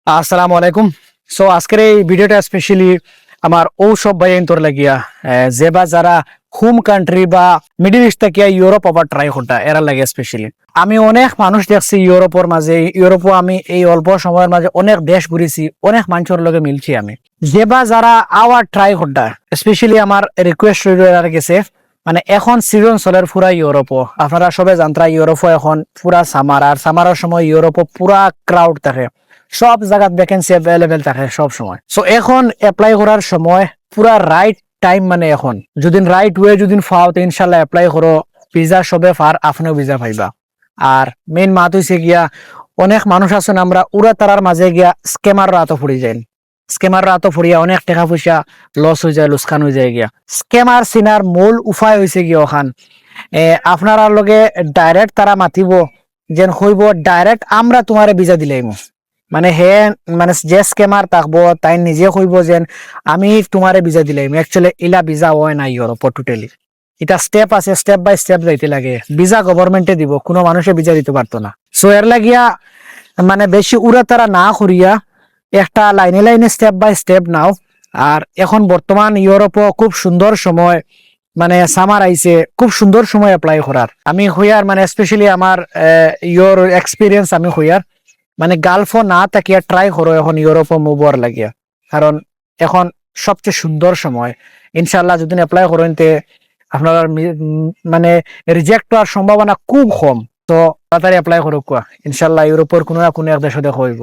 আসসালামু আলাইকুম। সো আজকের এই ভিডিওটা স্পেশালি আমার ও সব ভাই তোর লাগিয়া যে বা যারা হোম কান্ট্রি বা মিডল ইস্ট থেকে ইউরোপ আবার ট্রাই করতা এরা লাগে স্পেশালি। আমি অনেক মানুষ দেখছি ইউরোপের মাঝে, ইউরোপও আমি এই অল্প সময়ের মাঝে অনেক দেশ ঘুরেছি, অনেক মানুষের লগে মিলছি আমি। যে বা যারা আওয়ার ট্রাই করতা স্পেশালি আমার রিকোয়েস্ট রইল গেছে, মানে এখন সিজন চলের পুরা ইউরোপও আপনারা সবে জানতা ইউরোপও এখন পুরা সামার, আর সামারের সময় ইউরোপও পুরা ক্রাউড থাকে, সব জায়গাত ভ্যাকেন্সি অ্যাভেলেবেল থাকে সব সময়। সো এখন এপ্লাই করার সময় পুরা রাইট টাইম, মানে এখন যদি রাইট ওয়ে যদি পাও তো ইনশাল্লাহ এপ্লাই করো, ভিসা সবে ফার আপনিও ভিসা পাইবা। আর মেইন মাত হইছে গিয়া অনেক মানুষ আছেন আমরা উড়া তারার মাঝে গিয়া স্কেমার রাত ফুরি যায়, স্কেমার রাত ফুরিয়া অনেক টাকা পয়সা লস হয়ে যায়, লুসকান হয়ে যায় গিয়া। স্কেমার চিনার মূল উপায় হয়েছে গিয়া ওখান আপনারা লগে ডাইরেক্ট তারা মাতিব, যেন হইব ডাইরেক্ট আমরা তোমারে ভিসা দিলাইমু। মানে হে মানে যে স্কেমার থাকবো তাই নিজে কইব যেন আমি তোমারে ভিসা দিলাম, একচুয়ালি ইলা ভিসা হয় না ইউরোপ টোটালি। এটা স্টেপ আছে, স্টেপ বাই স্টেপ যাইতে লাগে। ভিসা গভর্নমেন্টে দিব, কোনো মানুষে ভিসা দিতে পারতো না। সো এর লাগিয়া মানে বেশি উড়া তারা না করিয়া একটা লাইনে লাইনে স্টেপ বাই স্টেপ নাও। আর এখন বর্তমান ইউরোপও খুব সুন্দর সময়, মানে সামার আইছে, খুব সুন্দর সময় অ্যাপ্লাই করার। আমি হইয়ার মানে স্পেশালি আমার ইয়োর এক্সপিরিয়েন্স আমি হইয়ার মানে গালফও না তাকিয়া ট্রাই করো এখন ইউরোপও মুভ হওয়ার লাগিয়া, কারণ এখন সবচেয়ে সুন্দর সময়। ইনশাল্লাহ যদি অ্যাপ্লাই করেন তে আপনার মানে রিজেক্ট হওয়ার সম্ভাবনা খুব কম। তো তাড়াতাড়ি অ্যাপ্লাই করো, ইনশাল্লাহ ইউরোপের কোনো না কোনো এক দেশে দেখা হইব।